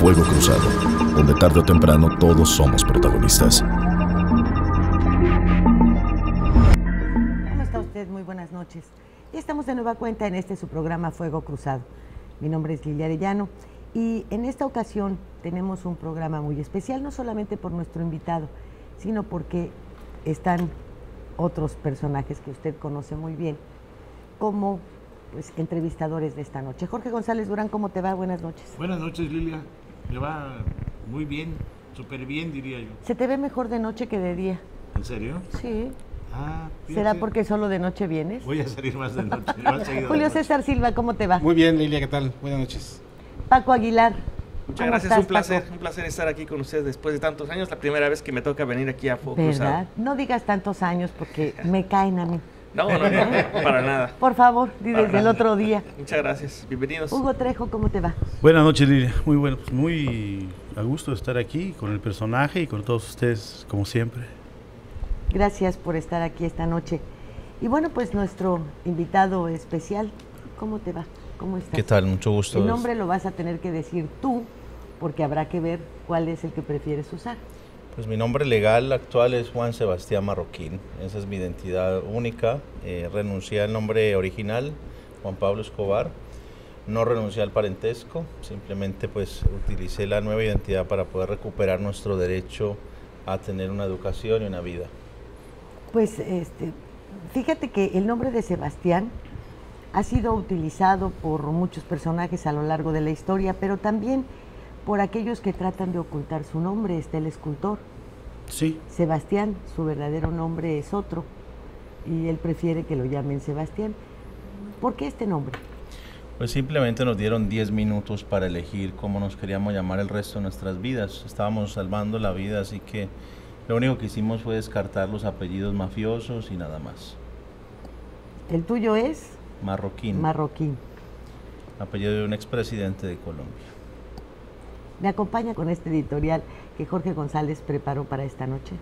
Fuego Cruzado, donde tarde o temprano todos somos protagonistas. ¿Cómo está usted? Muy buenas noches. Ya estamos de nueva cuenta en su programa Fuego Cruzado. Mi nombre es Lilia Arellano y en esta ocasión tenemos un programa muy especial, no solamente por nuestro invitado, sino porque están otros personajes que usted conoce muy bien como entrevistadores de esta noche. Jorge González Durán, ¿cómo te va? Buenas noches. Buenas noches, Lilia. Me va muy bien, súper bien, diría yo. Se te ve mejor de noche que de día. ¿En serio? Sí. Ah, ¿Será porque solo de noche vienes? Voy a salir más de noche. Más seguido Julio de noche. César Silva, ¿cómo te va? Muy bien, Lilia, ¿qué tal? Buenas noches. Paco Aguilar. Muchas gracias, un placer estar aquí con ustedes después de tantos años. La primera vez que me toca venir aquí a Fuego Cruzado. ¿Verdad? No digas tantos años porque me caen a mí. No, para nada. Por favor, di desde el otro día. Muchas gracias, bienvenidos. Hugo Trejo, ¿cómo te va? Buenas noches, Lilia. Muy bueno, pues muy a gusto de estar aquí con el personaje y con todos ustedes, como siempre. Gracias por estar aquí esta noche. Y bueno, pues nuestro invitado especial, ¿cómo te va? ¿Cómo estás? ¿Qué tal? Mucho gusto. El nombre lo vas a tener que decir tú, porque habrá que ver cuál es el que prefieres usar. Pues mi nombre legal actual es Juan Sebastián Marroquín. Esa es mi identidad única. Renuncié al nombre original, Juan Pablo Escobar. No renuncié al parentesco, simplemente pues utilicé la nueva identidad para poder recuperar nuestro derecho a tener una educación y una vida. Pues fíjate que el nombre de Sebastián ha sido utilizado por muchos personajes a lo largo de la historia, pero también por aquellos que tratan de ocultar su nombre. Está el escultor. Sí. Sebastián, su verdadero nombre es otro, y él prefiere que lo llamen Sebastián. ¿Por qué este nombre? Pues simplemente nos dieron 10 minutos para elegir cómo nos queríamos llamar el resto de nuestras vidas. Estábamos salvando la vida, así que lo único que hicimos fue descartar los apellidos mafiosos y nada más. ¿El tuyo es? Marroquín. Marroquín. Apellido de un expresidente de Colombia. Me acompaña con este editorial que Jorge González preparó para esta noche.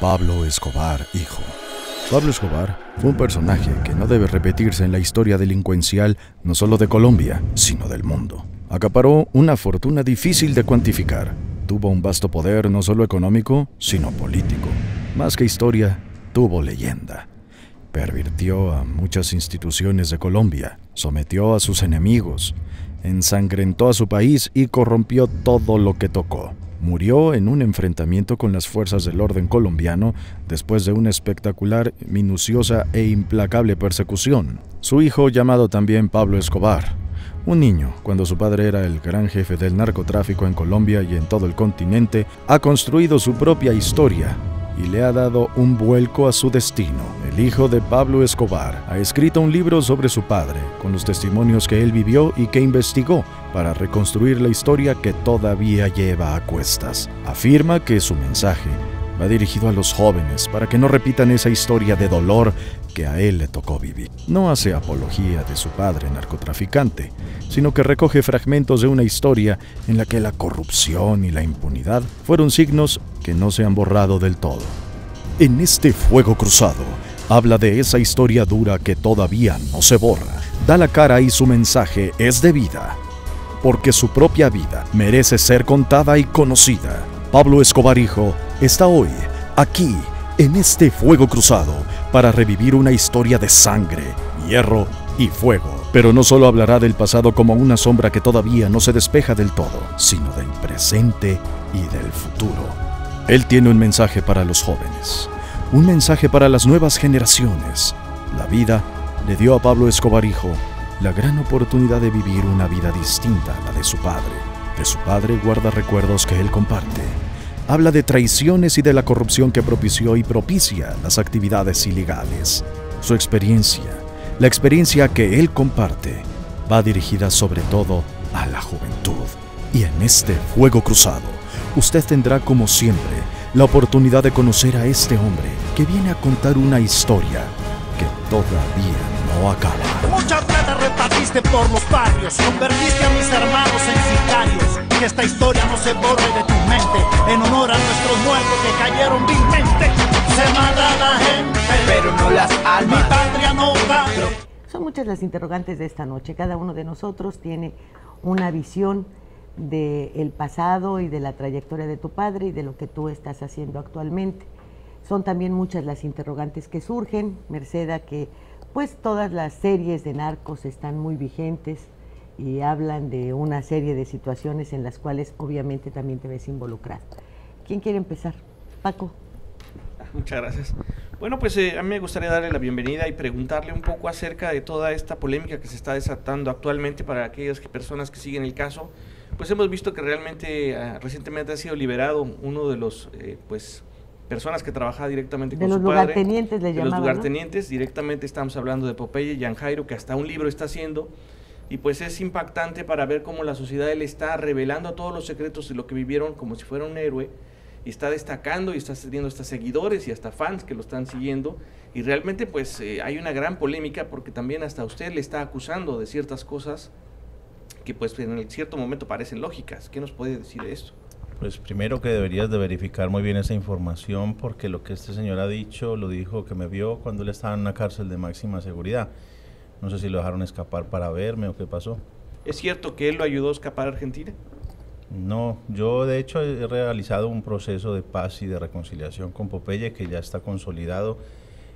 Pablo Escobar, hijo. Pablo Escobar fue un personaje que no debe repetirse en la historia delincuencial no solo de Colombia, sino del mundo. Acaparó una fortuna difícil de cuantificar. Tuvo un vasto poder no solo económico, sino político. Más que historia, tuvo leyenda. Pervirtió a muchas instituciones de Colombia, sometió a sus enemigos, ensangrentó a su país y corrompió todo lo que tocó. Murió en un enfrentamiento con las fuerzas del orden colombiano después de una espectacular, minuciosa e implacable persecución. Su hijo, llamado también Pablo Escobar, un niño, cuando su padre era el gran jefe del narcotráfico en Colombia y en todo el continente, ha construido su propia historia y le ha dado un vuelco a su destino. El hijo de Pablo Escobar ha escrito un libro sobre su padre, con los testimonios que él vivió y que investigó para reconstruir la historia que todavía lleva a cuestas. Afirma que su mensaje va dirigido a los jóvenes para que no repitan esa historia de dolor que a él le tocó vivir. No hace apología de su padre narcotraficante, sino que recoge fragmentos de una historia en la que la corrupción y la impunidad fueron signos que no se han borrado del todo. En este Fuego Cruzado, habla de esa historia dura que todavía no se borra. Da la cara y su mensaje es de vida, porque su propia vida merece ser contada y conocida. Pablo Escobar, hijo, está hoy, aquí, en este Fuego Cruzado, para revivir una historia de sangre, hierro y fuego. Pero no solo hablará del pasado como una sombra que todavía no se despeja del todo, sino del presente y del futuro. Él tiene un mensaje para los jóvenes, un mensaje para las nuevas generaciones. La vida le dio a Pablo Escobar, hijo, la gran oportunidad de vivir una vida distinta a la de su padre. De su padre guarda recuerdos que él comparte. Habla de traiciones y de la corrupción que propició y propicia las actividades ilegales. Su experiencia, la experiencia que él comparte, va dirigida sobre todo a la juventud. Y en este Fuego Cruzado, usted tendrá como siempre la oportunidad de conocer a este hombre que viene a contar una historia que todavía no acaba. Mucha plata repartiste por los barrios, convertiste a mis hermanos en sicarios. Que esta historia no se borre de tu mente, en honor a nuestros muertos que cayeron vilmente. Se mata a la gente, pero no las almas. Mi patria no va. Son muchas las interrogantes de esta noche. Cada uno de nosotros tiene una visión del pasado y de la trayectoria de tu padre y de lo que tú estás haciendo actualmente. Son también muchas las interrogantes que surgen, merced a que pues todas las series de narcos están muy vigentes y hablan de una serie de situaciones en las cuales obviamente también te ves involucrado. ¿Quién quiere empezar? Paco. Muchas gracias. Bueno, pues a mí me gustaría darle la bienvenida y preguntarle un poco acerca de toda esta polémica que se está desatando actualmente para aquellas personas que siguen el caso. Pues hemos visto que realmente recientemente ha sido liberado uno de los personas que trabajaba directamente con su padre. De los lugartenientes le llamaban, ¿no? De los lugartenientes, directamente estamos hablando de Popeye Jan Jairo, que hasta un libro está haciendo, y pues es impactante para ver cómo la sociedad le está revelando todos los secretos de lo que vivieron como si fuera un héroe, y está destacando y está teniendo hasta seguidores y hasta fans que lo están siguiendo, y realmente pues hay una gran polémica porque también hasta usted le está acusando de ciertas cosas que pues en cierto momento parecen lógicas. ¿Qué nos puede decir de esto? Pues primero que deberías de verificar muy bien esa información, porque lo que este señor ha dicho, lo dijo que me vio cuando él estaba en una cárcel de máxima seguridad. No sé si lo dejaron escapar para verme o qué pasó. ¿Es cierto que él lo ayudó a escapar a Argentina? No, yo de hecho he realizado un proceso de paz y de reconciliación con Popeye que ya está consolidado,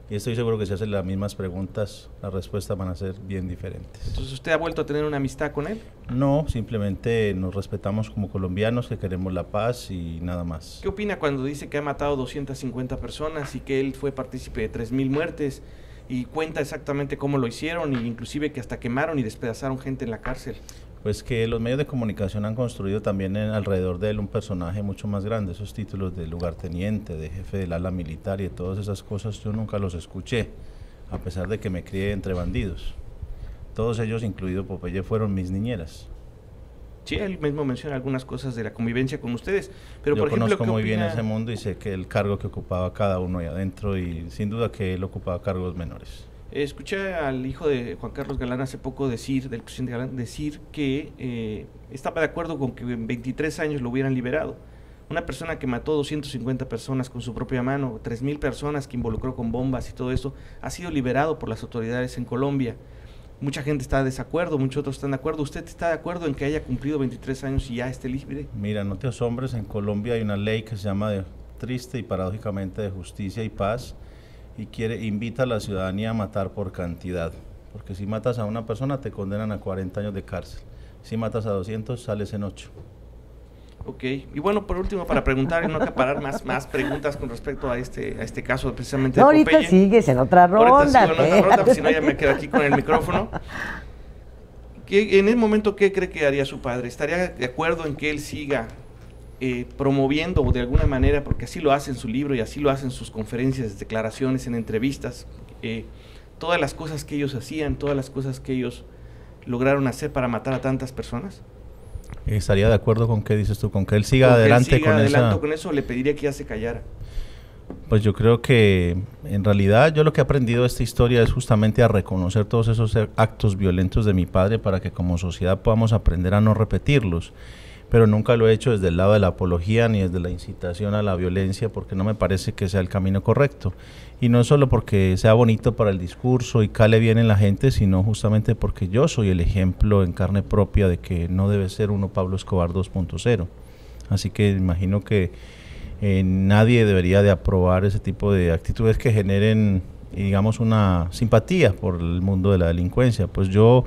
y estoy seguro que si hacen las mismas preguntas, las respuestas van a ser bien diferentes. Entonces, ¿usted ha vuelto a tener una amistad con él? No, simplemente nos respetamos como colombianos, que queremos la paz y nada más. ¿Qué opina cuando dice que ha matado 250 personas y que él fue partícipe de 3,000 muertes y cuenta exactamente cómo lo hicieron, e inclusive que hasta quemaron y despedazaron gente en la cárcel? Pues que los medios de comunicación han construido también alrededor de él un personaje mucho más grande. Esos títulos de lugarteniente, de jefe del ala militar y de todas esas cosas yo nunca los escuché, a pesar de que me crié entre bandidos. Todos ellos, incluido Popeye, fueron mis niñeras. Sí, él mismo menciona algunas cosas de la convivencia con ustedes, pero yo por ejemplo, conozco muy bien ese mundo y sé que el cargo que ocupaba cada uno ahí adentro, y sin duda que él ocupaba cargos menores. Escuché al hijo de Juan Carlos Galán hace poco decir, del presidente Galán, decir que estaba de acuerdo con que en 23 años lo hubieran liberado. Una persona que mató 250 personas con su propia mano, 3,000 personas que involucró con bombas y todo eso, ha sido liberado por las autoridades en Colombia. Mucha gente está de desacuerdo, muchos otros están de acuerdo. ¿Usted está de acuerdo en que haya cumplido 23 años y ya esté libre? Mira, no te asombres, en Colombia hay una ley que se llama triste y paradójicamente de justicia y paz, y invita a la ciudadanía a matar por cantidad, porque si matas a una persona te condenan a 40 años de cárcel, si matas a 200 sales en 8. Ok, y bueno, por último, para preguntar y no acaparar más preguntas con respecto a este caso precisamente de Popeye. Ahorita sigues en otra ronda. Ahorita sigo en otra ronda, pues, si no ya me quedo aquí con el micrófono. En el momento, ¿qué cree que haría su padre? ¿Estaría de acuerdo en que él siga promoviendo de alguna manera, porque así lo hace en su libro y así lo hace en sus conferencias, declaraciones, en entrevistas, todas las cosas que ellos hacían, todas las cosas que ellos lograron hacer para matar a tantas personas? ¿Estaría de acuerdo con qué dices tú? ¿Con que él siga adelante con eso? Le pediría que ya se callara. Pues yo creo que en realidad yo lo que he aprendido de esta historia es justamente a reconocer todos esos actos violentos de mi padre para que como sociedad podamos aprender a no repetirlos. Pero nunca lo he hecho desde el lado de la apología ni desde la incitación a la violencia, porque no me parece que sea el camino correcto. Y no solo porque sea bonito para el discurso y cale bien en la gente, sino justamente porque yo soy el ejemplo en carne propia de que no debe ser uno Pablo Escobar 2.0. Así que imagino que nadie debería de aprobar ese tipo de actitudes que generen, digamos, una simpatía por el mundo de la delincuencia. Pues yo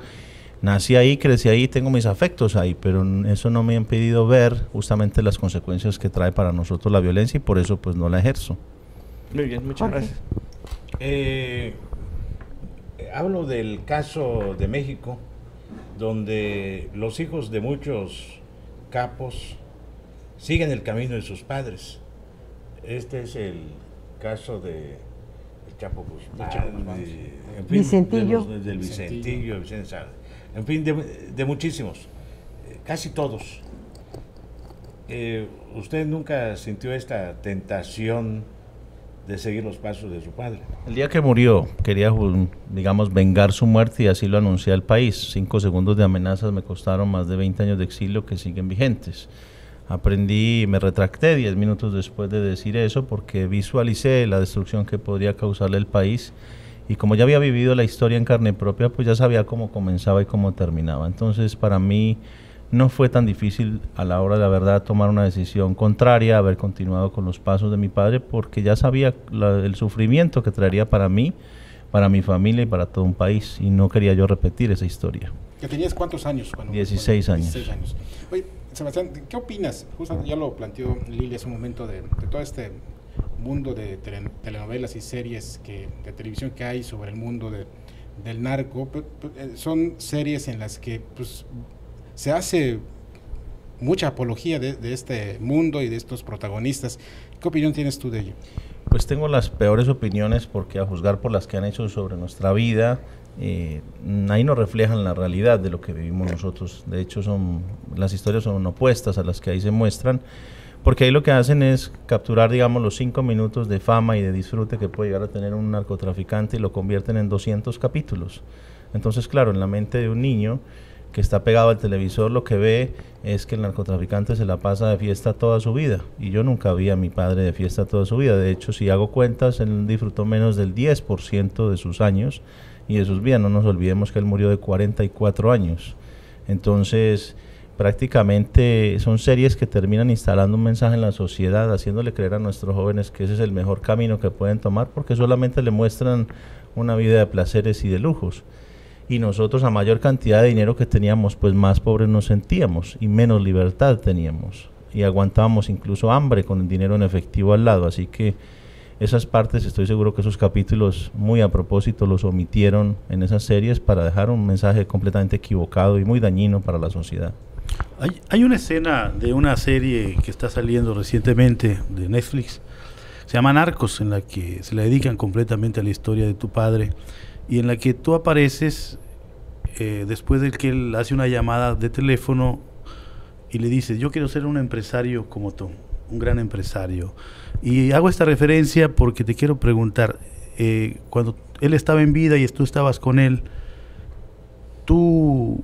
nací ahí, crecí ahí, tengo mis afectos ahí, pero eso no me ha impedido ver justamente las consecuencias que trae para nosotros la violencia, y por eso pues no la ejerzo. Muy bien, muchas gracias. Hablo del caso de México, donde los hijos de muchos capos siguen el camino de sus padres. Este es el caso de Chapo Guzmán, en fin, Vicentillo. del Vicentillo, Vicente Sala. En fin, de muchísimos, casi todos. ¿Usted nunca sintió esta tentación de seguir los pasos de su padre? El día que murió quería, digamos, vengar su muerte, y así lo anuncié al país. 5 segundos de amenazas me costaron más de 20 años de exilio que siguen vigentes. Aprendí y me retracté 10 minutos después de decir eso, porque visualicé la destrucción que podría causarle el país y como ya había vivido la historia en carne propia, pues ya sabía cómo comenzaba y cómo terminaba. Entonces para mí no fue tan difícil a la hora de la verdad tomar una decisión contraria, haber continuado con los pasos de mi padre, porque ya sabía el sufrimiento que traería para mí, para mi familia y para todo un país, y no quería yo repetir esa historia. ¿Que tenías cuántos años? 16 años. 16 años. Oye, Sebastián, ¿qué opinas? Justo ya lo planteó Lili hace un momento de todo este mundo de telenovelas y series de televisión que hay sobre el mundo del narco. Son series en las que pues, se hace mucha apología de este mundo y de estos protagonistas. ¿Qué opinión tienes tú de ello? Pues tengo las peores opiniones, porque a juzgar por las que han hecho sobre nuestra vida, ahí no reflejan la realidad de lo que vivimos nosotros. De hecho, las historias son opuestas a las que ahí se muestran, porque ahí lo que hacen es capturar, digamos, los 5 minutos de fama y de disfrute que puede llegar a tener un narcotraficante y lo convierten en 200 capítulos. Entonces, claro, en la mente de un niño que está pegado al televisor, lo que ve es que el narcotraficante se la pasa de fiesta toda su vida, y yo nunca vi a mi padre de fiesta toda su vida. De hecho, si hago cuentas, él disfrutó menos del 10% de sus años y de sus vidas. No nos olvidemos que él murió de 44 años. Entonces, prácticamente son series que terminan instalando un mensaje en la sociedad, haciéndole creer a nuestros jóvenes que ese es el mejor camino que pueden tomar, porque solamente le muestran una vida de placeres y de lujos. Y nosotros, a mayor cantidad de dinero que teníamos, pues más pobres nos sentíamos y menos libertad teníamos, y aguantábamos incluso hambre con el dinero en efectivo al lado. Así que esas partes, estoy seguro que esos capítulos muy a propósito los omitieron en esas series para dejar un mensaje completamente equivocado y muy dañino para la sociedad. Hay una escena de una serie que está saliendo recientemente de Netflix, se llama Narcos, en la que se le dedican completamente a la historia de tu padre, y en la que tú apareces después de que él hace una llamada de teléfono y le dices: yo quiero ser un empresario como tú, un gran empresario. Y hago esta referencia porque te quiero preguntar, cuando él estaba en vida y tú estabas con él, ¿tú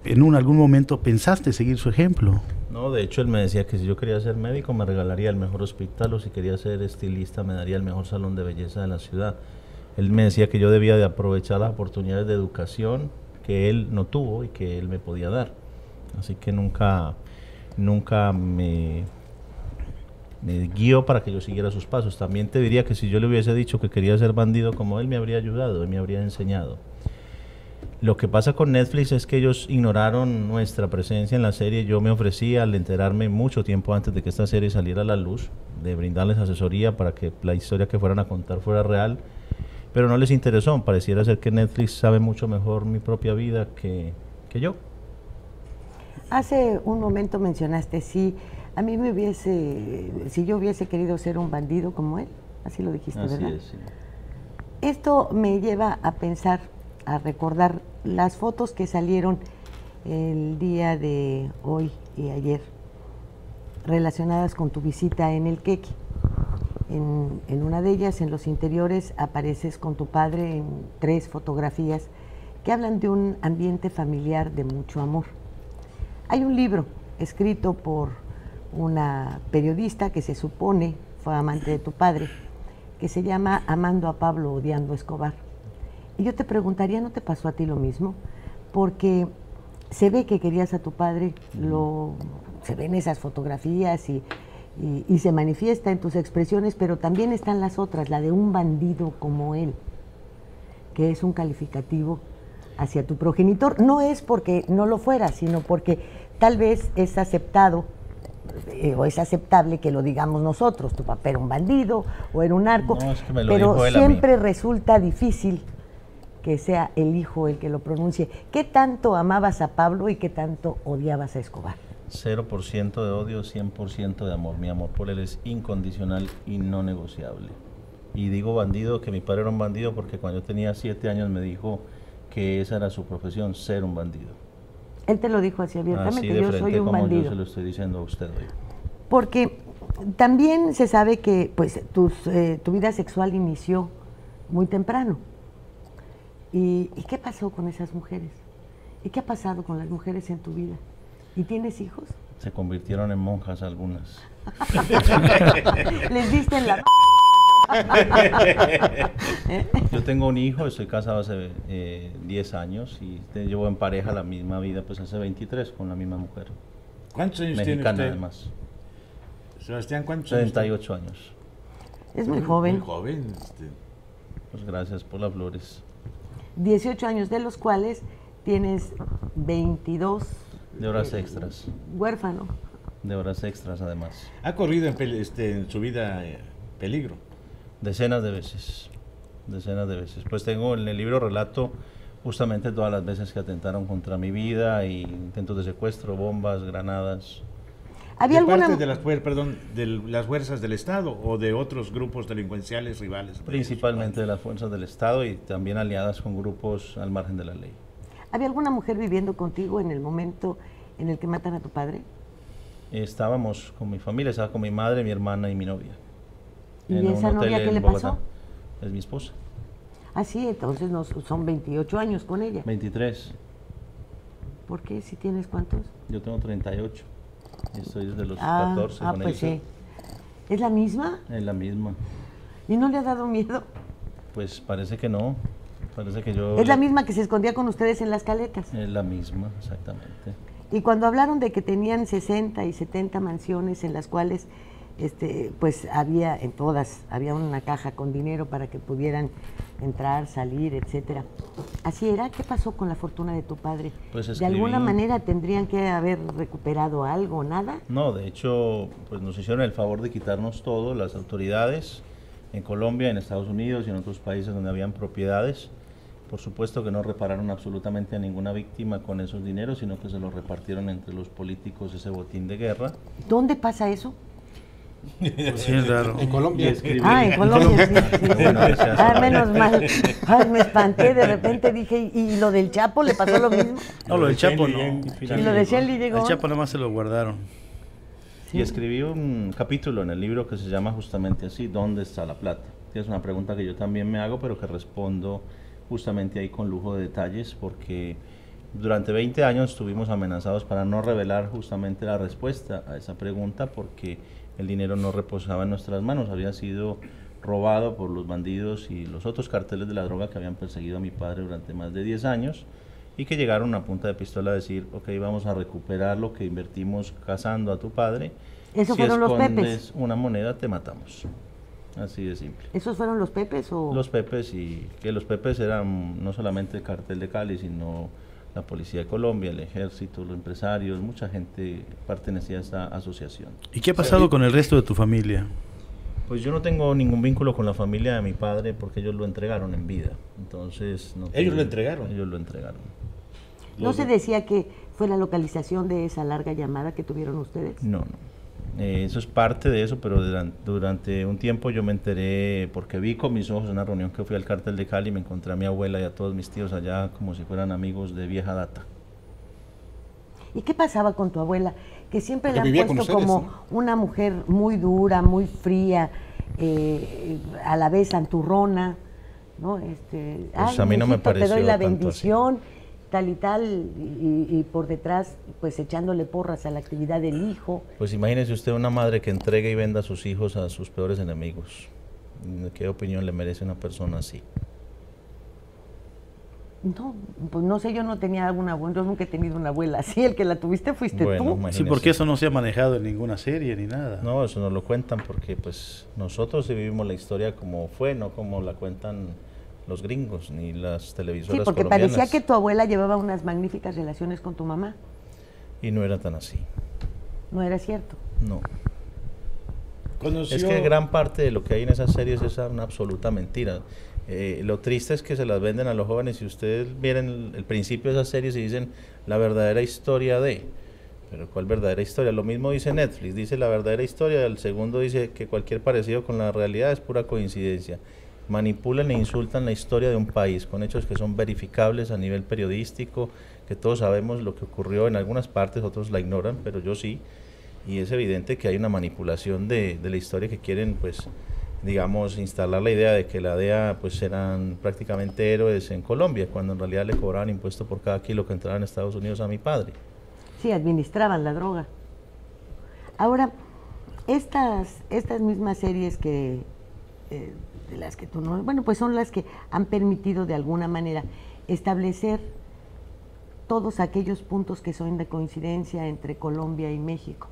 en algún momento pensaste seguir su ejemplo? No, de hecho él me decía que si yo quería ser médico me regalaría el mejor hospital, o si quería ser estilista me daría el mejor salón de belleza de la ciudad. Él me decía que yo debía de aprovechar las oportunidades de educación que él no tuvo y que él me podía dar. Así que nunca me guió para que yo siguiera sus pasos. También te diría que si yo le hubiese dicho que quería ser bandido como él, me habría ayudado, me habría enseñado. Lo que pasa con Netflix es que ellos ignoraron nuestra presencia en la serie. Yo me ofrecí, al enterarme mucho tiempo antes de que esta serie saliera a la luz, de brindarles asesoría para que la historia que fueran a contar fuera real, pero no les interesó. Pareciera ser que Netflix sabe mucho mejor mi propia vida que yo. Hace un momento mencionaste, si yo hubiese querido ser un bandido como él, así lo dijiste, Así ¿verdad? es, sí. Esto me lleva a pensar, a recordar las fotos que salieron el día de hoy y ayer, relacionadas con tu visita en el Quequi. En una de ellas, en los interiores, apareces con tu padre en 3 fotografías que hablan de un ambiente familiar de mucho amor. Hay un libro escrito por una periodista que se supone fue amante de tu padre, que se llama Amando a Pablo, odiando a Escobar. Y yo te preguntaría, ¿no te pasó a ti lo mismo? Porque se ve que querías a tu padre, se ven esas fotografías y se manifiesta en tus expresiones, pero también están las otras, la de un bandido como él, que es un calificativo hacia tu progenitor. No es porque no lo fuera, sino porque tal vez es aceptado o es aceptable que lo digamos nosotros: tu papá era un bandido o era un narco, No, es que me lo pero dijo él a siempre mí. resulta difícil que sea el hijo el que lo pronuncie. ¿Qué tanto amabas a Pablo y qué tanto odiabas a Escobar? 0% de odio, 100% de amor. Mi amor por él es incondicional y no negociable. Y digo bandido, que mi padre era un bandido, porque cuando yo tenía 7 años me dijo que esa era su profesión, ser un bandido. Él te lo dijo así abiertamente: Así de yo frente, soy un como bandido. yo se lo estoy diciendo a usted hoy. Porque también se sabe que pues tu vida sexual inició muy temprano. ¿Y qué pasó con esas mujeres? ¿Y qué ha pasado con las mujeres en tu vida? ¿Y tienes hijos? Se convirtieron en monjas algunas. ¿Les diste en la Yo tengo un hijo, estoy casado hace 10 años y llevo en pareja la misma vida pues hace 23 con la misma mujer. ¿Cuántos años tiene Mexicana usted? además. Sebastián, ¿cuántos años tiene? 38 años. Es muy joven. Muy joven. Pues gracias por las flores. 18 años, de los cuales tienes 22 De horas extras. huérfano. De horas extras además. ¿Ha corrido en su vida peligro? Decenas de veces. Decenas de veces. Pues tengo en el libro relato justamente todas las veces que atentaron contra mi vida, y intentos de secuestro, bombas, granadas. ¿Había ¿De alguna parte de las fuerzas del Estado o de otros grupos delincuenciales rivales? Principalmente de las fuerzas del Estado y también aliadas con grupos al margen de la ley. ¿Había alguna mujer viviendo contigo en el momento en el que matan a tu padre? Estábamos con mi familia, estaba con mi madre, mi hermana y mi novia. ¿Y en un esa novia hotel qué en le Bogotá. pasó? Es mi esposa. Ah, sí, entonces son 28 años con ella. 23. ¿Por qué? ¿Si tienes cuántos? Yo tengo 38. Y estoy desde los 14 Ah, con pues ella. sí. ¿Es la misma? Es la misma. ¿Y no le ha dado miedo? Pues parece que no. Parece que yo... Es la misma que se escondía con ustedes en las caletas. Es la misma, exactamente. Y cuando hablaron de que tenían 60 y 70 mansiones en las cuales, pues había, en todas, había una caja con dinero para que pudieran entrar, salir, etcétera. ¿Así era? ¿Qué pasó con la fortuna de tu padre? Pues ¿De alguna escribí- manera tendrían que haber recuperado algo, nada? No, de hecho, pues nos hicieron el favor de quitarnos todo, las autoridades en Colombia, en Estados Unidos y en otros países donde habían propiedades. Por supuesto que no repararon absolutamente a ninguna víctima con esos dineros, sino que se los repartieron entre los políticos, ese botín de guerra. ¿Dónde pasa eso? Pues sí, es raro. En Colombia. Y escribí- Ah, en Colombia, sí, sí, sí. Bueno, ese Ah, asunto. menos mal. Ay, me espanté, de repente dije, ¿y lo del Chapo le pasó lo mismo? No, lo del Chapo no. ¿Y lo de Shelly llegó? El Chapo nada más se lo guardaron. Y escribí un capítulo en el libro que se llama justamente así, ¿dónde está la plata? Que es una pregunta que yo también me hago, pero que respondo justamente ahí con lujo de detalles, porque durante 20 años estuvimos amenazados para no revelar justamente la respuesta a esa pregunta, porque el dinero no reposaba en nuestras manos, había sido robado por los bandidos y los otros carteles de la droga que habían perseguido a mi padre durante más de 10 años, y que llegaron a punta de pistola a decir, ok, vamos a recuperar lo que invertimos cazando a tu padre. ¿Esos Si fueron los escondes Pepes? una moneda, te matamos. Así de simple. ¿Esos fueron los Pepes o...? Los Pepes, y que los Pepes eran no solamente el cartel de Cali, sino la Policía de Colombia, el Ejército, los empresarios, mucha gente pertenecía a esta asociación. ¿Y qué ha pasado con el resto de tu familia? Pues yo no tengo ningún vínculo con la familia de mi padre porque ellos lo entregaron en vida. Entonces, no ¿Ellos tengo- lo entregaron? Ellos lo entregaron. ¿No se decía que fue la localización de esa larga llamada que tuvieron ustedes? No, no. Eso es parte de eso, pero durante un tiempo yo me enteré, porque vi con mis ojos una reunión que fui al cartel de Cali, me encontré a mi abuela y a todos mis tíos allá como si fueran amigos de vieja data. ¿Y qué pasaba con tu abuela? Que siempre Porque la han vivía con puesto ustedes, como una mujer muy dura, muy fría, a la vez santurrona, ¿no? Pues a mí no me mijito, te doy pareció la tanto bendición, tal y tal, y por detrás, pues echándole porras a la actividad del hijo. Pues imagínese usted una madre que entregue y venda a sus hijos a sus peores enemigos. ¿Qué opinión le merece una persona así? No, pues no sé, yo no tenía alguna abuela, yo nunca he tenido una abuela así, el que la tuviste fuiste Bueno, tú. imagínese. Sí, porque eso no se ha manejado en ninguna serie ni nada. No, eso no lo cuentan porque pues nosotros sí vivimos la historia como fue, no como la cuentan los gringos ni las televisoras Sí, porque colombianas. parecía que tu abuela llevaba unas magníficas relaciones con tu mamá. Y no era tan así. No era cierto. No. ¿Conoció? Es que gran parte de lo que hay en esas series es una absoluta mentira. Lo triste es que se las venden a los jóvenes. Si ustedes vieran el principio de esas series y dicen la verdadera historia de... Pero ¿cuál verdadera historia? Lo mismo dice Netflix, dice la verdadera historia, el segundo dice que cualquier parecido con la realidad es pura coincidencia. Manipulan e insultan la historia de un país con hechos que son verificables a nivel periodístico, que todos sabemos lo que ocurrió en algunas partes, otros la ignoran, pero yo sí. Y es evidente que hay una manipulación de la historia que quieren, pues, digamos, instalar la idea de que la DEA pues eran prácticamente héroes en Colombia, cuando en realidad le cobraban impuesto por cada kilo que entraba en Estados Unidos a mi padre. Sí, administraban la droga. Ahora, estas mismas series que de las que tú no... Bueno, pues son las que han permitido de alguna manera establecer todos aquellos puntos que son de coincidencia entre Colombia y México.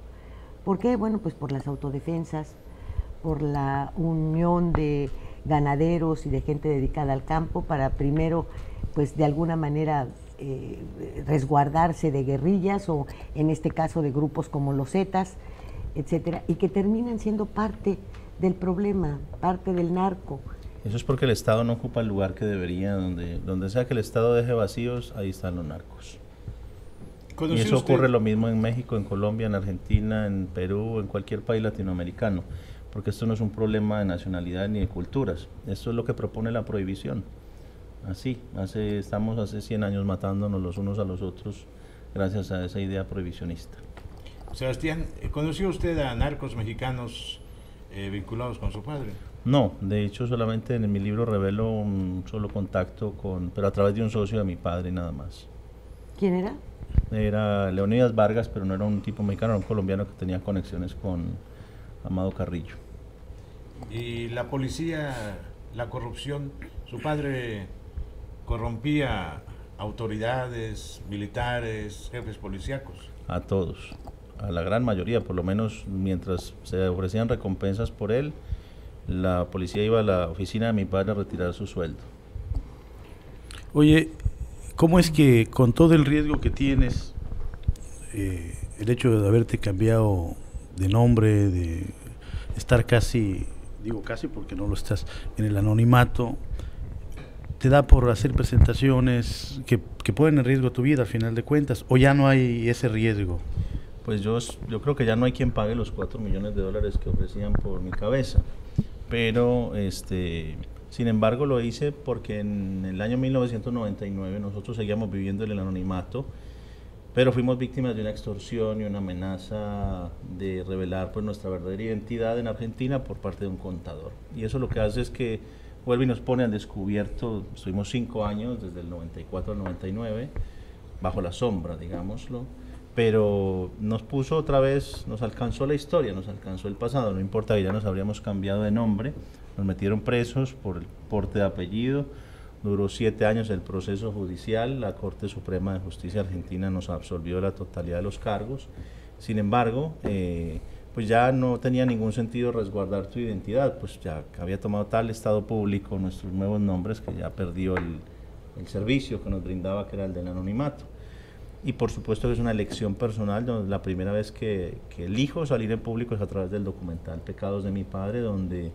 ¿Por qué? Bueno, pues por las autodefensas, por la unión de ganaderos y de gente dedicada al campo para primero, pues de alguna manera resguardarse de guerrillas o en este caso de grupos como los Zetas, etcétera, y que terminan siendo parte del problema, parte del narco. Eso es porque el Estado no ocupa el lugar que debería, donde sea que el Estado deje vacíos, ahí están los narcos. Y eso ocurre lo mismo en México, en Colombia, en Argentina, en Perú, en cualquier país latinoamericano, porque esto no es un problema de nacionalidad ni de culturas, esto es lo que propone la prohibición. Así, estamos hace 100 años matándonos los unos a los otros gracias a esa idea prohibicionista. Sebastián, ¿conoció usted a narcos mexicanos vinculados con su padre? No, de hecho solamente en mi libro revelo un solo contacto pero a través de un socio de mi padre nada más. ¿Quién era? Era Leonidas Vargas, pero no era un tipo mexicano, era un colombiano que tenía conexiones con Amado Carrillo. ¿Y la policía, la corrupción, su padre corrompía autoridades, militares, jefes policíacos? A todos, a la gran mayoría, por lo menos mientras se ofrecían recompensas por él, la policía iba a la oficina de mi padre a retirar su sueldo. Oye, ¿cómo es que con todo el riesgo que tienes, el hecho de haberte cambiado de nombre, de estar casi, digo casi porque no lo estás, en el anonimato, te da por hacer presentaciones que ponen en riesgo tu vida al final de cuentas, o ya no hay ese riesgo? Pues yo creo que ya no hay quien pague los $4 millones que ofrecían por mi cabeza, pero sin embargo lo hice porque en el año 1999 nosotros seguíamos viviendo en el anonimato, pero fuimos víctimas de una extorsión y una amenaza de revelar pues nuestra verdadera identidad en Argentina por parte de un contador, y eso lo que hace es que vuelve y nos pone al descubierto. Estuvimos 5 años, desde el 94 al 99, bajo la sombra, digámoslo, pero nos puso otra vez, nos alcanzó la historia, nos alcanzó el pasado, no importa que ya nos habríamos cambiado de nombre, nos metieron presos por el porte de apellido, duró 7 años el proceso judicial, la Corte Suprema de Justicia Argentina nos absolvió la totalidad de los cargos. Sin embargo, pues ya no tenía ningún sentido resguardar tu identidad, pues ya había tomado tal estado público nuestros nuevos nombres que ya perdió el servicio que nos brindaba, que era el del anonimato. Y por supuesto que es una elección personal, donde la primera vez que elijo salir en público es a través del documental Pecados de mi padre, donde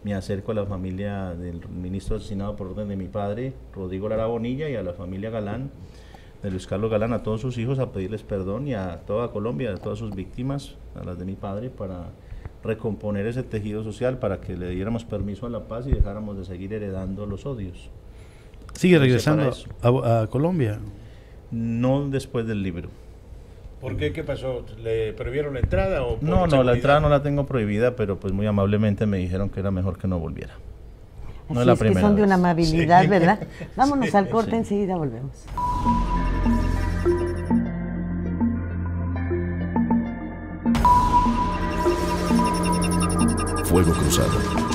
me acerco a la familia del ministro asesinado por orden de mi padre, Rodrigo Lara Bonilla, y a la familia Galán, de Luis Carlos Galán, a todos sus hijos, a pedirles perdón, y a toda Colombia, a todas sus víctimas, a las de mi padre, para recomponer ese tejido social, para que le diéramos permiso a la paz y dejáramos de seguir heredando los odios. ¿Sigue regresando a Colombia? No después del libro. ¿Por qué? ¿Qué pasó? ¿Le prohibieron la entrada? O no, la entrada no la tengo prohibida, pero pues muy amablemente me dijeron que era mejor que no volviera. No Así es la es, primera que son de vez. una amabilidad, Sí. ¿verdad? Vámonos al corte, Sí. enseguida volvemos. Fuego Cruzado.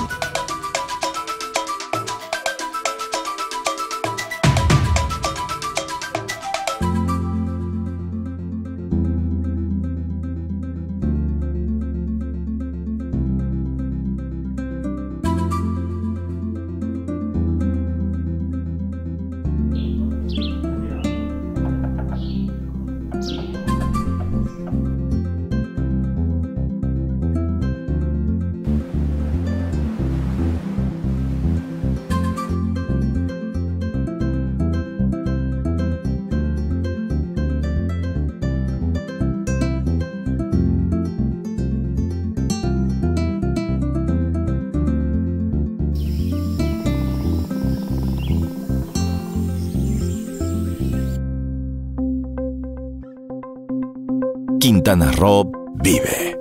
Quintana Roo vive.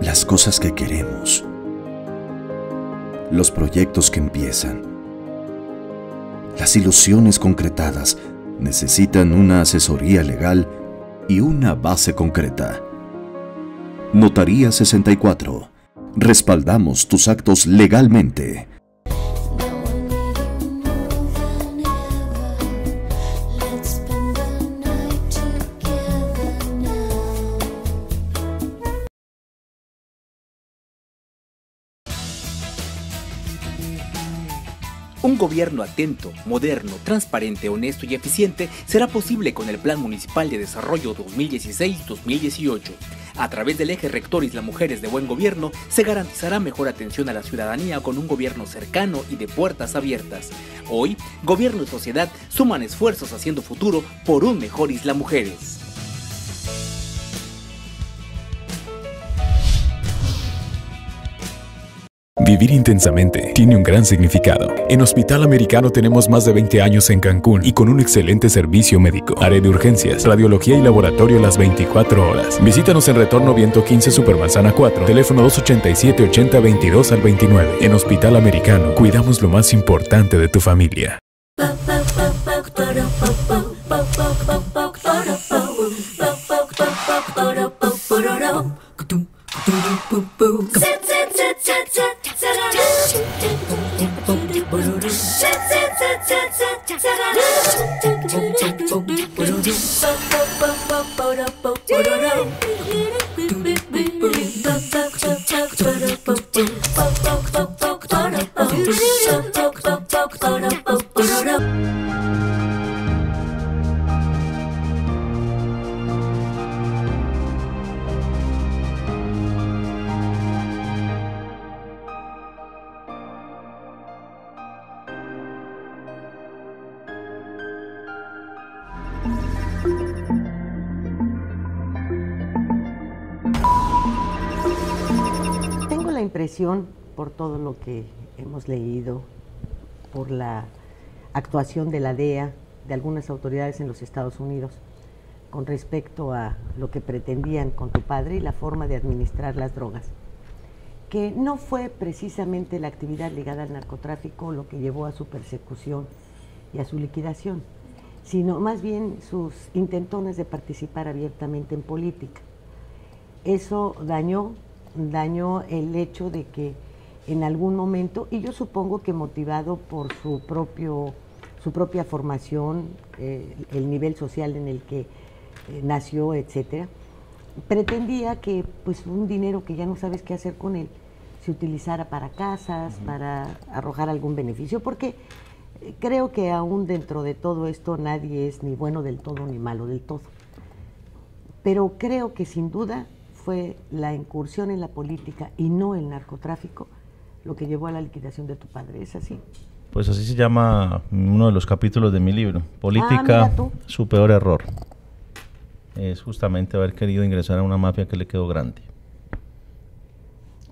Las cosas que queremos. Los proyectos que empiezan. Las ilusiones concretadas necesitan una asesoría legal y una base concreta. Notaría 64. Respaldamos tus actos legalmente. Un gobierno atento, moderno, transparente, honesto y eficiente será posible con el Plan Municipal de Desarrollo 2016-2018. A través del eje rector Isla Mujeres de Buen Gobierno se garantizará mejor atención a la ciudadanía con un gobierno cercano y de puertas abiertas. Hoy, gobierno y sociedad suman esfuerzos haciendo futuro por un mejor Isla Mujeres. Vivir intensamente tiene un gran significado. En Hospital Americano tenemos más de 20 años en Cancún y con un excelente servicio médico. Área de urgencias, radiología y laboratorio las 24 horas. Visítanos en Retorno Viento 15 Supermanzana 4, teléfono 287-8022 al 29. En Hospital Americano, cuidamos lo más importante de tu familia. Tengo la impresión, por todo lo que hemos leído, por la actuación de la DEA, de algunas autoridades en los Estados Unidos, con respecto a lo que pretendían con tu padre y la forma de administrar las drogas, que no fue precisamente la actividad ligada al narcotráfico lo que llevó a su persecución y a su liquidación, sino más bien sus intentones de participar abiertamente en política. Eso dañó el hecho de que en algún momento, y yo supongo que motivado por su propia formación, el nivel social en el que nació, etcétera, pretendía que pues un dinero que ya no sabes qué hacer con él se utilizara para casas, para arrojar algún beneficio, porque creo que aún dentro de todo esto nadie es ni bueno del todo ni malo del todo. Pero creo que sin duda fue la incursión en la política y no el narcotráfico lo que llevó a la liquidación de tu padre, ¿es así? Pues así se llama uno de los capítulos de mi libro, Política, su peor error. Es justamente haber querido ingresar a una mafia que le quedó grande.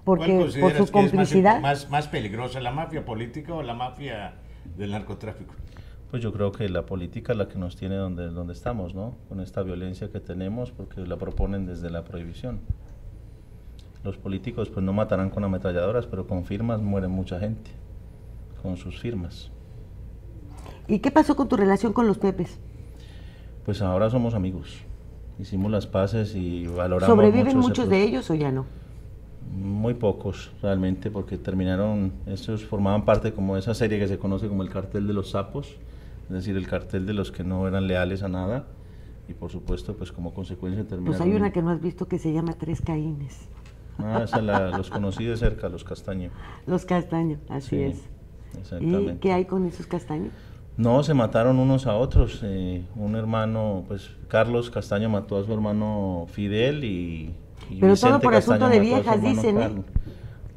Porque por su complicidad. ¿Es más peligrosa la mafia política o la mafia del narcotráfico? Pues yo creo que la política es la que nos tiene donde estamos, ¿no? Con esta violencia que tenemos, porque la proponen desde la prohibición. Los políticos pues no matarán con ametralladoras, pero con firmas muere mucha gente, con sus firmas. ¿Y qué pasó con tu relación con los Pepes? Pues ahora somos amigos, hicimos las paces y valoramos. ¿Sobreviven muchos de ellos o ya no? Muy pocos realmente, porque terminaron, estos formaban parte como de esa serie que se conoce como el cartel de los sapos, es decir, el cartel de los que no eran leales a nada, y por supuesto pues como consecuencia terminaron. Pues hay una que no has visto que se llama Tres Caínes. Ah, esa los conocí de cerca, los Castaño. Los Castaño, así sí, es. Exactamente. ¿Y qué hay con esos Castaño? No, se mataron unos a otros. Un hermano, pues Carlos Castaño mató a su hermano Fidel y pero Vicente todo por Castaño asunto de viejas, dicen, Carlos.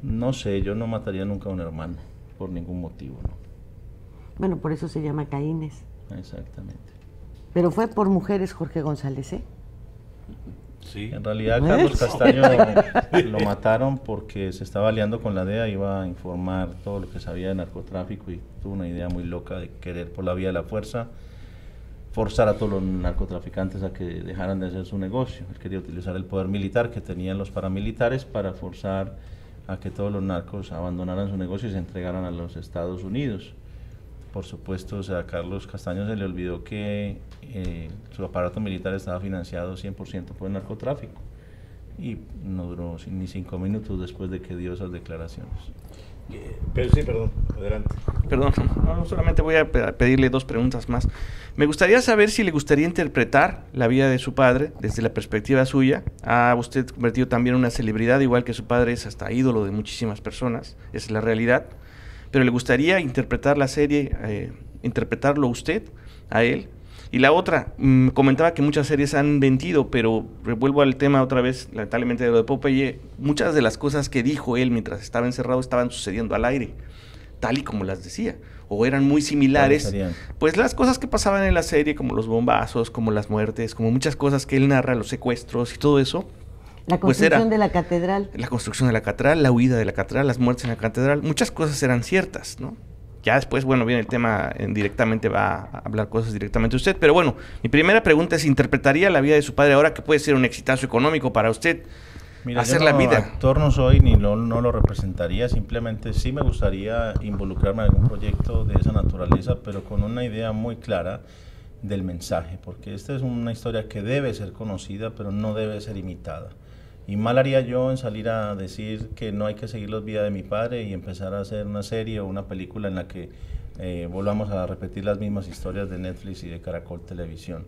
No sé, yo no mataría nunca a un hermano, por ningún motivo, ¿no? Bueno, por eso se llama Caínes. Exactamente. Pero fue por mujeres, Jorge González, ¿eh? Sí. En realidad Carlos Castaño lo mataron porque se estaba aliando con la DEA, iba a informar todo lo que sabía de narcotráfico y tuvo una idea muy loca de querer por la vía de la fuerza forzar a todos los narcotraficantes a que dejaran de hacer su negocio. Él quería utilizar el poder militar que tenían los paramilitares para forzar a que todos los narcos abandonaran su negocio y se entregaran a los Estados Unidos. Por supuesto, o sea, a Carlos Castaño se le olvidó que su aparato militar estaba financiado 100% por el narcotráfico. y no duró ni 5 minutos después de que dio esas declaraciones. Pero sí, perdón, adelante. Perdón, no, solamente voy a pedirle 2 preguntas más. Me gustaría saber si le gustaría interpretar la vida de su padre desde la perspectiva suya. Ha usted convertido también en una celebridad, igual que su padre es hasta ídolo de muchísimas personas, esa es la realidad. Pero le gustaría interpretar la serie, interpretarlo usted, a él. Y la otra, comentaba que muchas series han vendido, pero vuelvo al tema otra vez, lamentablemente, de lo de Popeye. Muchas de las cosas que dijo él mientras estaba encerrado estaban sucediendo al aire, tal y como las decía, o eran muy similares. Pues las cosas que pasaban en la serie, como los bombazos, como las muertes, como muchas cosas que él narra, los secuestros y todo eso. La construcción de la catedral. La construcción de la catedral, la huida de la catedral, las muertes en la catedral, muchas cosas eran ciertas, ¿no? Ya después, bueno, viene el tema, directamente va a hablar cosas directamente usted, pero bueno, mi primera pregunta es, ¿interpretaría la vida de su padre ahora que puede ser un exitazo económico para usted? Mira, hacer yo la vida. Actor no soy ni no lo representaría, simplemente sí me gustaría involucrarme en algún proyecto de esa naturaleza, pero con una idea muy clara del mensaje, porque esta es una historia que debe ser conocida, pero no debe ser imitada. Y mal haría yo en salir a decir que no hay que seguir los vidas de mi padre y empezar a hacer una serie o una película en la que volvamos a repetir las mismas historias de Netflix y de Caracol Televisión.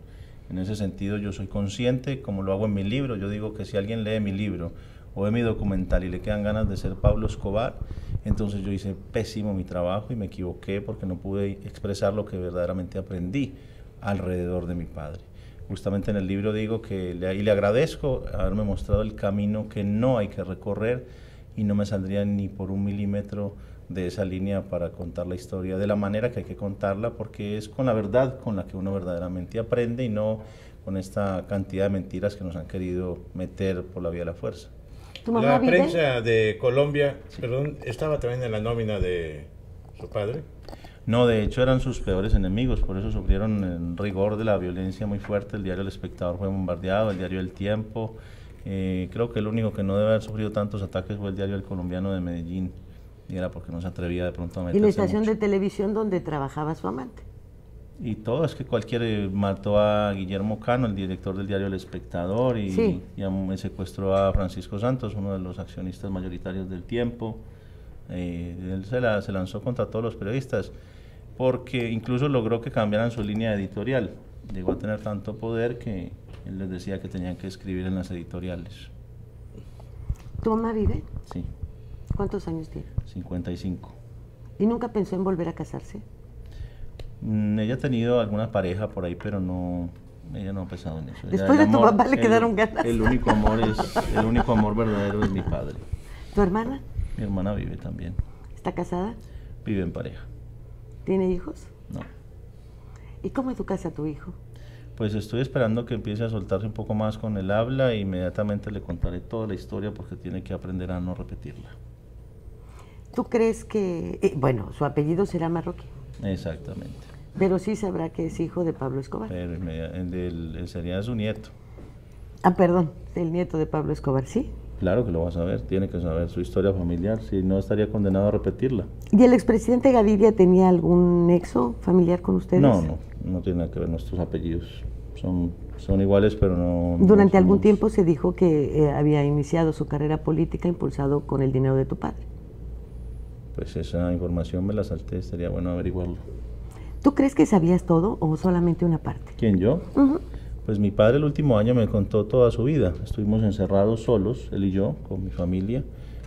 En ese sentido yo soy consciente, como lo hago en mi libro, yo digo que si alguien lee mi libro o ve mi documental y le quedan ganas de ser Pablo Escobar, entonces yo hice pésimo mi trabajo y me equivoqué porque no pude expresar lo que verdaderamente aprendí alrededor de mi padre. Justamente en el libro digo que le agradezco haberme mostrado el camino que no hay que recorrer y no me saldría ni por 1 milímetro de esa línea para contar la historia de la manera que hay que contarla, porque es con la verdad con la que uno verdaderamente aprende y no con esta cantidad de mentiras que nos han querido meter por la vía de la fuerza. La prensa de Colombia, perdón, ¿estaba también en la nómina de su padre? No, de hecho eran sus peores enemigos, por eso sufrieron el rigor de la violencia muy fuerte. El diario El Espectador fue bombardeado, el diario El Tiempo. Creo que el único que no debe haber sufrido tantos ataques fue el diario El Colombiano de Medellín, y era porque no se atrevía de pronto a meterse. ¿Y la estación de televisión donde trabajaba su amante? Y todo, es que cualquiera mató a Guillermo Cano, el director del diario El Espectador, y, sí, y secuestró a Francisco Santos, uno de los accionistas mayoritarios del Tiempo. Él se lanzó contra todos los periodistas, porque incluso logró que cambiaran su línea editorial. Llegó a tener tanto poder que él les decía que tenían que escribir en las editoriales. ¿Tu mamá vive? Sí. ¿Cuántos años tiene? 55. ¿Y nunca pensó en volver a casarse? Ella ha tenido alguna pareja por ahí, pero no, ella no ha pensado en eso. Después de tu papá le quedaron ganas. El único amor verdadero es mi padre. ¿Tu hermana? Mi hermana vive también. ¿Está casada? Vive en pareja. ¿Tiene hijos? No. ¿Y cómo educas a tu hijo? Pues estoy esperando que empiece a soltarse un poco más con el habla e inmediatamente le contaré toda la historia porque tiene que aprender a no repetirla. ¿Tú crees que, bueno, su apellido será Marroquín? Exactamente. Pero sí sabrá que es hijo de Pablo Escobar. Pero él sería su nieto. Ah, perdón, el nieto de Pablo Escobar, ¿sí? Claro que lo va a saber, tiene que saber su historia familiar, si no estaría condenado a repetirla. ¿Y el expresidente Gaviria tenía algún nexo familiar con ustedes? No tiene nada que ver, nuestros apellidos son iguales, pero no... Durante algún tiempo se dijo que había iniciado su carrera política impulsado con el dinero de tu padre. Pues esa información me la salté, sería bueno averiguarlo. ¿Tú crees que sabías todo o solamente una parte? ¿Quién, yo? Pues mi padre el último año me contó toda su vida. Estuvimos encerrados solos, él y yo, con mi familia,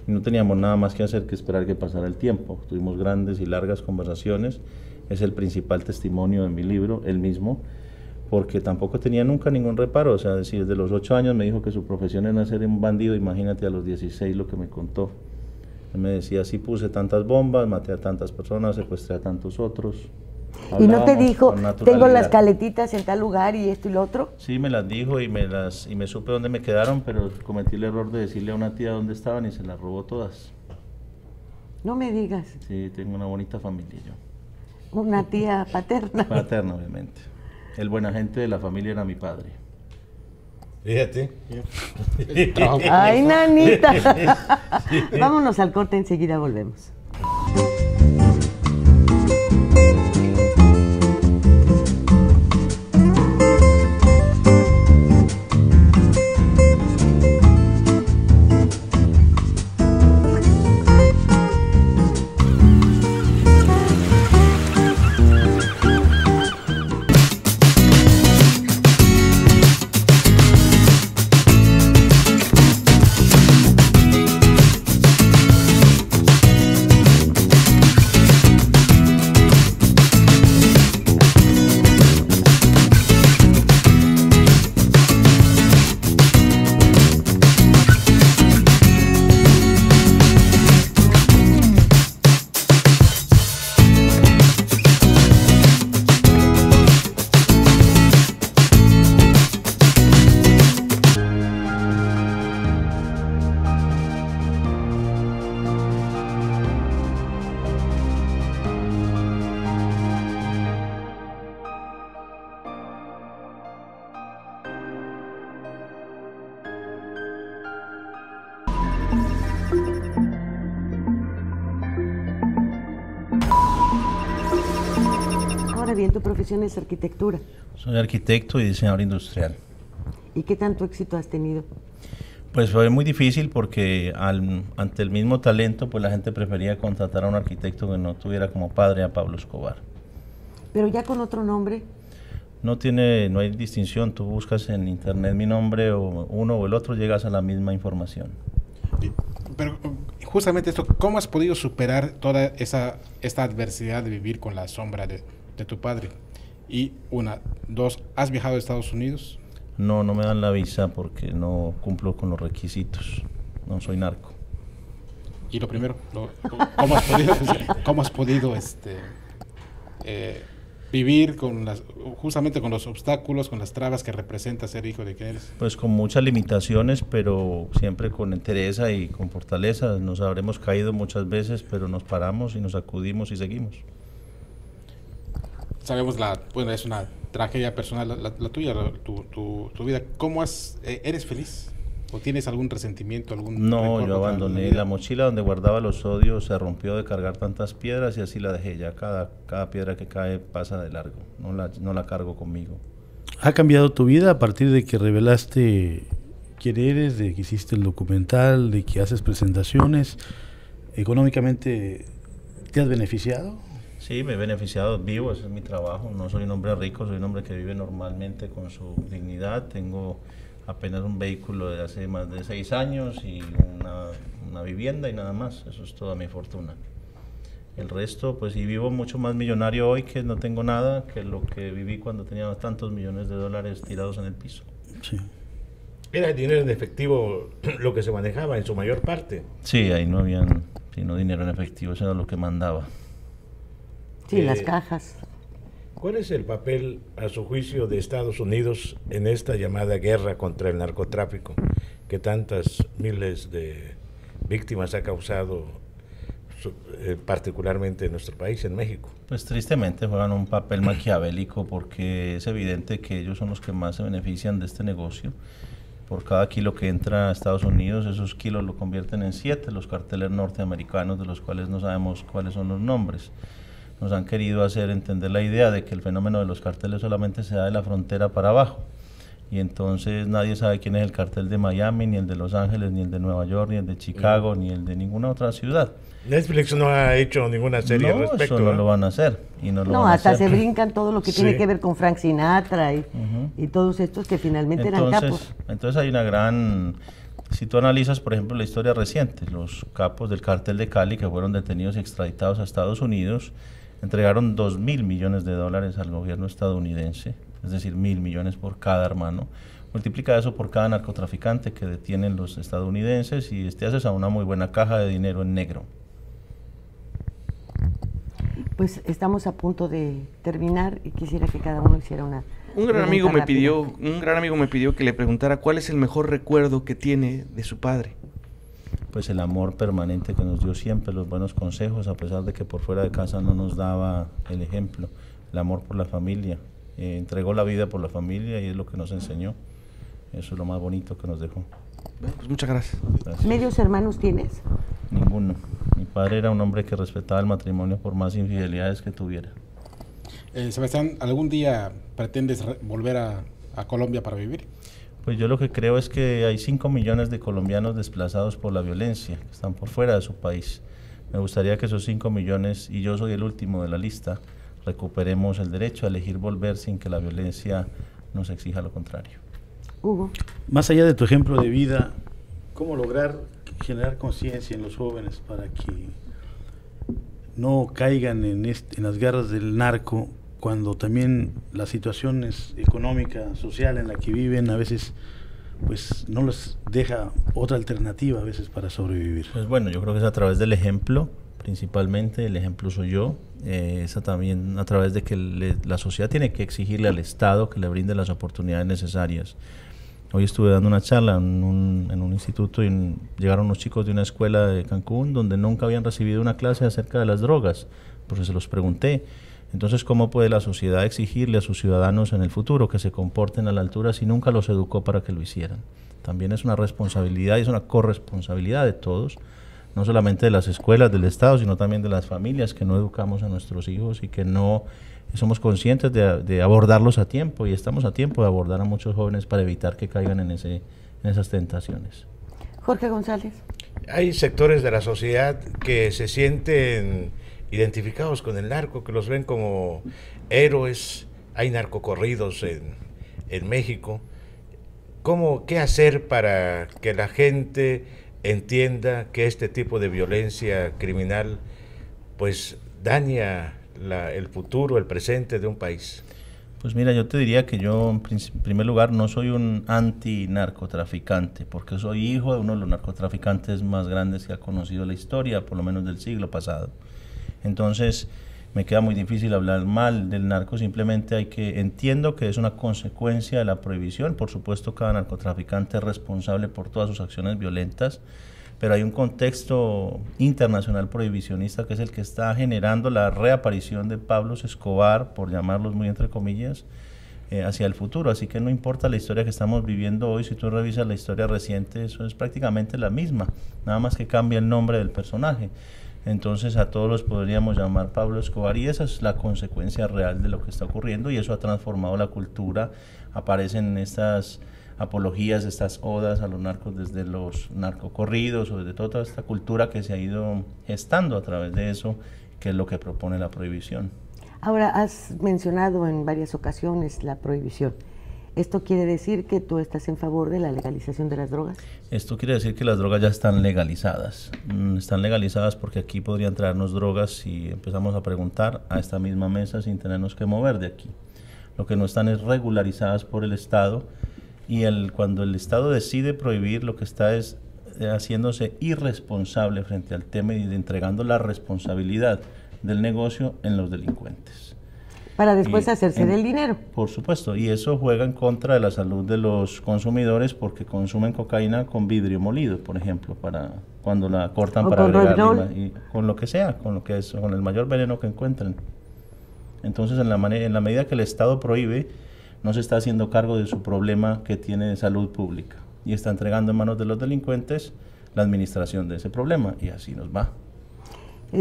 y no teníamos nada más que hacer que esperar que pasara el tiempo. Tuvimos grandes y largas conversaciones, es el principal testimonio de mi libro, él mismo, porque tampoco tenía nunca ningún reparo. O sea, desde los 8 años me dijo que su profesión era ser un bandido, imagínate a los 16 lo que me contó. Él me decía, sí puse tantas bombas, maté a tantas personas, secuestré a tantos otros. ¿Y no te dijo, tengo las caletitas en tal lugar y esto y lo otro? Sí, me las dijo y me supe dónde me quedaron, pero cometí el error de decirle a una tía dónde estaban y se las robó todas. No me digas. Sí, tengo una bonita familia yo. Una tía paterna. Paterna, obviamente. El buen agente de la familia era mi padre. Fíjate. Ay, nanita. Vámonos al corte, enseguida volvemos. suena bien, tu profesión es arquitectura. Soy arquitecto y diseñador industrial. ¿Y qué tanto éxito has tenido? Pues fue muy difícil porque ante el mismo talento, pues la gente prefería contratar a un arquitecto que no tuviera como padre a Pablo Escobar. Pero ya con otro nombre. No hay distinción, tú buscas en internet mi nombre o uno o el otro, llegas a la misma información. Pero justamente esto, ¿cómo has podido superar toda esta adversidad de vivir con la sombra de tu padre? Y dos, ¿has viajado a Estados Unidos? No me dan la visa porque no cumplo con los requisitos, no soy narco. Y lo primero, ¿cómo has podido vivir justamente con los obstáculos, con las trabas que representa ser hijo de quien eres? Pues con muchas limitaciones, pero siempre con entereza y con fortaleza. Nos habremos caído muchas veces, pero nos paramos y nos sacudimos y seguimos. Sabemos, es una tragedia personal la tuya, tu vida. ¿Cómo eres feliz? ¿O tienes algún resentimiento, No, yo abandoné la mochila donde guardaba los odios, se rompió de cargar tantas piedras y así la dejé. Ya cada piedra que cae pasa de largo, no la cargo conmigo. ¿Ha cambiado tu vida a partir de que revelaste quién eres, de que hiciste el documental, de que haces presentaciones? ¿Económicamente te has beneficiado? Sí, me he beneficiado, vivo, ese es mi trabajo. No soy un hombre rico, soy un hombre que vive normalmente con su dignidad. Tengo apenas un vehículo de hace más de 6 años y una vivienda y nada más. Eso es toda mi fortuna. El resto, pues sí, vivo mucho más millonario hoy, que no tengo nada, que lo que viví cuando tenía tantos millones de dólares tirados en el piso. Sí. ¿Era el dinero en efectivo lo que se manejaba en su mayor parte? Sí, ahí no habían sino dinero en efectivo, eso era lo que mandaba. Sí, las cajas. ¿Cuál es el papel, a su juicio, de Estados Unidos en esta llamada guerra contra el narcotráfico, que tantas miles de víctimas ha causado, particularmente en nuestro país, en México? Pues tristemente juegan un papel maquiavélico, porque es evidente que ellos son los que más se benefician de este negocio. Por cada kilo que entra a Estados Unidos, esos kilos lo convierten en 7 los carteles norteamericanos, de los cuales no sabemos cuáles son los nombres. Nos han querido hacer entender la idea de que el fenómeno de los carteles solamente se da de la frontera para abajo, y entonces nadie sabe quién es el cartel de Miami, ni el de Los Ángeles, ni el de Nueva York, ni el de Chicago, ni el de ninguna otra ciudad. Netflix no ha hecho ninguna serie al respecto. Eso no lo van a hacer. Hasta se brincan todo lo que tiene que ver con Frank Sinatra y todos estos que finalmente eran capos. Entonces hay una gran... Si tú analizas, por ejemplo, la historia reciente, los capos del cartel de Cali que fueron detenidos y extraditados a Estados Unidos, entregaron $2.000 millones al gobierno estadounidense, es decir, 1.000 millones por cada hermano. Multiplica eso por cada narcotraficante que detienen los estadounidenses y haces a una muy buena caja de dinero en negro. Pues estamos a punto de terminar y quisiera que cada uno hiciera una... Un gran amigo me pidió que le preguntara cuál es el mejor recuerdo que tiene de su padre. Pues el amor permanente que nos dio siempre, los buenos consejos, a pesar de que por fuera de casa no nos daba el ejemplo, el amor por la familia, entregó la vida por la familia y es lo que nos enseñó. Eso es lo más bonito que nos dejó. Bueno, pues muchas gracias. ¿Medios hermanos tienes? Ninguno. Mi padre era un hombre que respetaba el matrimonio por más infidelidades que tuviera. Sebastián, ¿algún día pretendes volver a Colombia para vivir? Pues yo lo que creo es que hay 5 millones de colombianos desplazados por la violencia, que están por fuera de su país. Me gustaría que esos 5 millones, y yo soy el último de la lista, recuperemos el derecho a elegir volver sin que la violencia nos exija lo contrario. Hugo. Más allá de tu ejemplo de vida, ¿cómo lograr generar conciencia en los jóvenes para que no caigan en las garras del narco, cuando también la situación económica, social en la que viven a veces pues no les deja otra alternativa a veces para sobrevivir? Pues bueno, yo creo que es a través del ejemplo, principalmente el ejemplo soy yo, es también a través de que la sociedad tiene que exigirle al Estado que le brinde las oportunidades necesarias. Hoy estuve dando una charla en un instituto y llegaron unos chicos de una escuela de Cancún donde nunca habían recibido una clase acerca de las drogas, porque se los pregunté. Entonces, ¿cómo puede la sociedad exigirle a sus ciudadanos en el futuro que se comporten a la altura si nunca los educó para que lo hicieran? También es una responsabilidad y es una corresponsabilidad de todos no solamente de las escuelas, del Estado, sino también de las familias, que no educamos a nuestros hijos y que no somos conscientes de abordarlos a tiempo, y estamos a tiempo de abordar a muchos jóvenes para evitar que caigan en esas tentaciones. Jorge González. Hay sectores de la sociedad que se sienten identificados con el narco, que los ven como héroes. Hay narcocorridos en México. ¿Qué hacer para que la gente entienda que este tipo de violencia criminal pues daña el futuro, el presente de un país? Pues mira, yo te diría que yo en primer lugar no soy un anti-narcotraficante, porque soy hijo de uno de los narcotraficantes más grandes que ha conocido la historia, por lo menos del siglo pasado. Entonces me queda muy difícil hablar mal del narco, simplemente entiendo que es una consecuencia de la prohibición. Por supuesto, cada narcotraficante es responsable por todas sus acciones violentas, pero hay un contexto internacional prohibicionista que es el que está generando la reaparición de Pablos Escobar, por llamarlos muy entre comillas, hacia el futuro. Así que no importa la historia que estamos viviendo hoy, si tú revisas la historia reciente, eso es prácticamente la misma, nada más que cambia el nombre del personaje. Entonces a todos los podríamos llamar Pablo Escobar, y esa es la consecuencia real de lo que está ocurriendo, y eso ha transformado la cultura. Aparecen estas apologías, estas odas a los narcos desde los narcocorridos o desde toda esta cultura que se ha ido gestando a través de eso, que es lo que propone la prohibición. Ahora, has mencionado en varias ocasiones la prohibición. ¿Esto quiere decir que tú estás en favor de la legalización de las drogas? Esto quiere decir que las drogas ya están legalizadas. Están legalizadas porque aquí podrían traernos drogas si empezamos a preguntar a esta misma mesa sin tenernos que mover de aquí. Lo que no están es regularizadas por el Estado, y cuando el Estado decide prohibir, lo que está es haciéndose irresponsable frente al tema y entregando la responsabilidad del negocio en los delincuentes. Para después hacerse del dinero. Por supuesto, y eso juega en contra de la salud de los consumidores, porque consumen cocaína con vidrio molido, por ejemplo, para cuando la cortan, o para agregarle, y con lo que sea, con el mayor veneno que encuentren. Entonces, en la medida que el Estado prohíbe, no se está haciendo cargo de su problema que tiene de salud pública, y está entregando en manos de los delincuentes la administración de ese problema, y así nos va.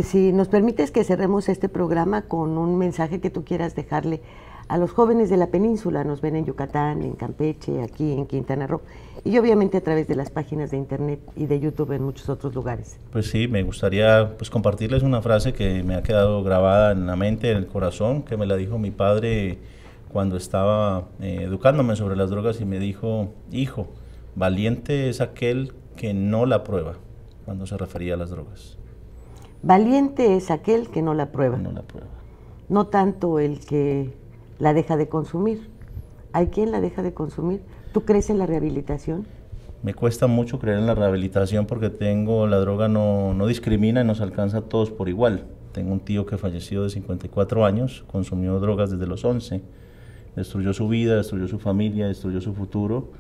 Si nos permites que cerremos este programa con un mensaje que tú quieras dejarle a los jóvenes de la península, nos ven en Yucatán, en Campeche, aquí en Quintana Roo, y obviamente a través de las páginas de internet y de YouTube en muchos otros lugares. Pues sí, me gustaría compartirles una frase que me ha quedado grabada en la mente, en el corazón, que me la dijo mi padre cuando estaba educándome sobre las drogas, y me dijo: hijo, valiente es aquel que no la prueba, cuando se refería a las drogas. Valiente es aquel que no la prueba. No la prueba. No tanto el que la deja de consumir. ¿Hay quien la deja de consumir? ¿Tú crees en la rehabilitación? Me cuesta mucho creer en la rehabilitación, porque la droga no discrimina y nos alcanza a todos por igual. Tengo un tío que falleció de 54 años, consumió drogas desde los 11, destruyó su vida, destruyó su familia, destruyó su futuro,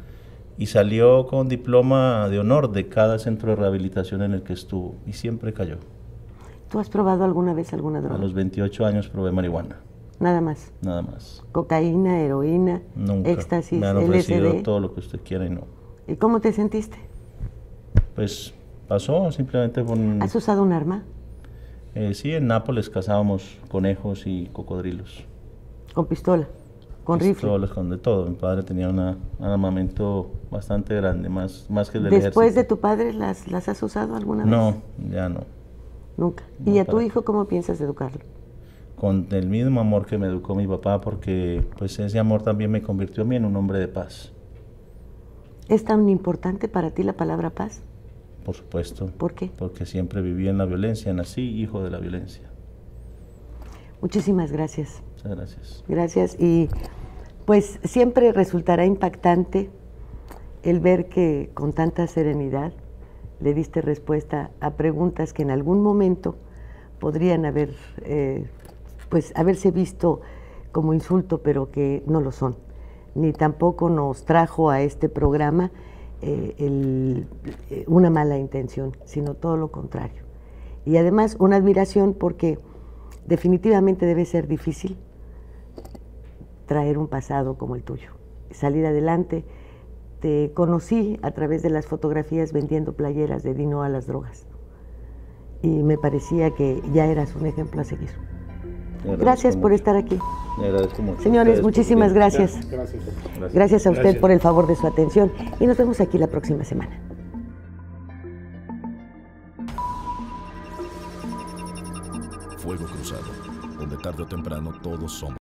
y salió con diploma de honor de cada centro de rehabilitación en el que estuvo, y siempre cayó. ¿Tú has probado alguna vez alguna droga? A los 28 años probé marihuana. ¿Nada más? Nada más. ¿Cocaína, heroína, nunca. éxtasis, me han ofrecido LSD? todo lo que usted quiera y no. ¿Y cómo te sentiste? Pues pasó simplemente con... ¿Has usado un arma? Sí, en Nápoles cazábamos conejos y cocodrilos. ¿Con pistola? ¿Con rifle? Pistolas, con de todo. Mi padre tenía un armamento bastante grande, más que el del ¿Después ejército. de tu padre las has usado alguna vez? No, ya no. Nunca. No, ¿Y a tu hijo cómo piensas educarlo? Con el mismo amor que me educó mi papá, porque pues ese amor también me convirtió a mí en un hombre de paz. ¿Es tan importante para ti la palabra paz? Por supuesto. ¿Por qué? Porque siempre viví en la violencia, nací hijo de la violencia. Muchísimas gracias. Muchas gracias. Gracias, y pues siempre resultará impactante el ver que con tanta serenidad le diste respuesta a preguntas que en algún momento podrían haberse visto como insulto, pero que no lo son. Ni tampoco nos trajo a este programa una mala intención, sino todo lo contrario. Y además una admiración, porque definitivamente debe ser difícil traer un pasado como el tuyo, salir adelante. Te conocí a través de las fotografías vendiendo playeras de Di No a las drogas. y me parecía que ya eras un ejemplo a seguir. Gracias por estar aquí. Le agradezco mucho. Señores, muchísimas gracias. Gracias a usted Gracias. por el favor de su atención y nos vemos aquí la próxima semana. Fuego Cruzado, donde tarde o temprano todos somos